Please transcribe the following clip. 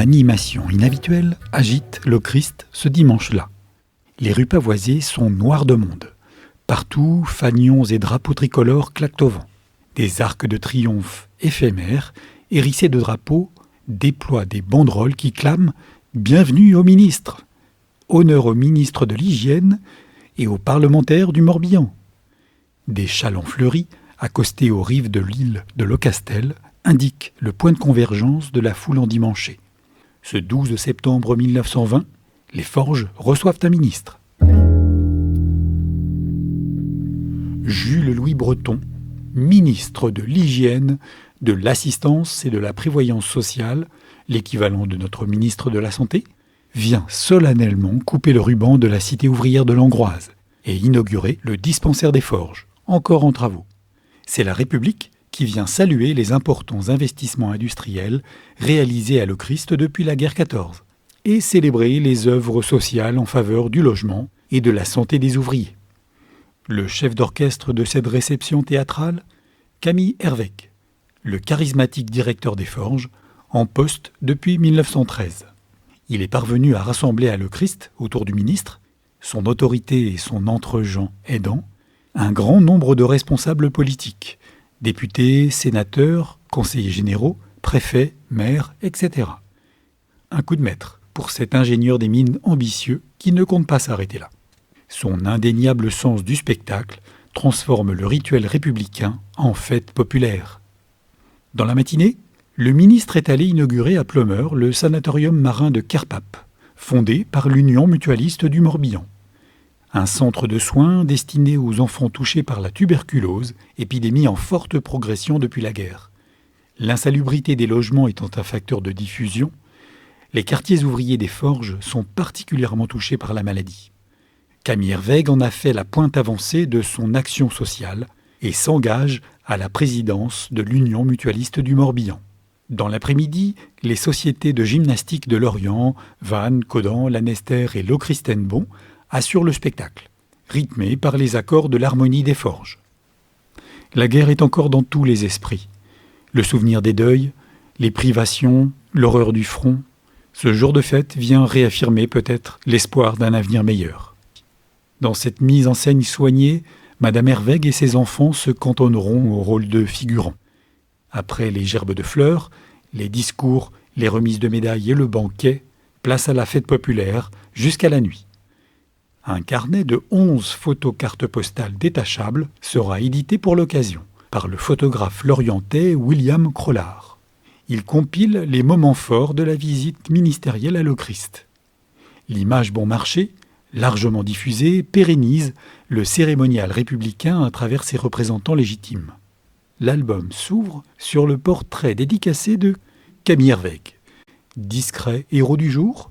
animation inhabituelle agite le Christ ce dimanche-là. Les rues pavoisées sont noires de monde. Partout, fanions et drapeaux tricolores claquent au vent. Des arcs de triomphe éphémères, hérissés de drapeaux, déploient des banderoles qui clament « Bienvenue au ministre !» Honneur au ministre de l'Hygiène et aux parlementaires du Morbihan. Des chalands fleuris, accostés aux rives de l'île de Locastel, indiquent le point de convergence de la foule endimanchée. Ce 12 septembre 1920, les Forges reçoivent un ministre. Jules Louis Breton, ministre de l'Hygiène, de l'Assistance et de la Prévoyance sociale, l'équivalent de notre ministre de la Santé, vient solennellement couper le ruban de la cité ouvrière de Langroise et inaugurer le dispensaire des Forges, encore en travaux. C'est la République qui vient saluer les importants investissements industriels réalisés à Le Christ depuis la guerre 14 et célébrer les œuvres sociales en faveur du logement et de la santé des ouvriers. Le chef d'orchestre de cette réception théâtrale, Camille Hervec, le charismatique directeur des Forges, en poste depuis 1913. Il est parvenu à rassembler à Le Christ, autour du ministre, son autorité et son entre-gens aidant, un grand nombre de responsables politiques, députés, sénateurs, conseillers généraux, préfets, maires, etc. Un coup de maître pour cet ingénieur des mines ambitieux qui ne compte pas s'arrêter là. Son indéniable sens du spectacle transforme le rituel républicain en fête populaire. Dans la matinée, le ministre est allé inaugurer à Pleumeur le sanatorium marin de Kerpape, fondé par l'Union mutualiste du Morbihan. Un centre de soins destiné aux enfants touchés par la tuberculose, épidémie en forte progression depuis la guerre. L'insalubrité des logements étant un facteur de diffusion, les quartiers ouvriers des Forges sont particulièrement touchés par la maladie. Camille Herveg en a fait la pointe avancée de son action sociale et s'engage à la présidence de l'Union mutualiste du Morbihan. Dans l'après-midi, les sociétés de gymnastique de Lorient, Vannes, Caudan, Lanester et Locristenbon assurent le spectacle, rythmé par les accords de l'harmonie des Forges. La guerre est encore dans tous les esprits. Le souvenir des deuils, les privations, l'horreur du front. Ce jour de fête vient réaffirmer peut-être l'espoir d'un avenir meilleur. Dans cette mise en scène soignée, Madame Herveg et ses enfants se cantonneront au rôle de figurants. Après les gerbes de fleurs, les discours, les remises de médailles et le banquet, place à la fête populaire jusqu'à la nuit. Un carnet de 11 photos cartes postales détachables sera édité pour l'occasion par le photographe lorientais William Crollard. Il compile les moments forts de la visite ministérielle à Le Christ. L'image bon marché, largement diffusée, pérennise le cérémonial républicain à travers ses représentants légitimes. L'album s'ouvre sur le portrait dédicacé de Camille Herveg. Discret héros du jour,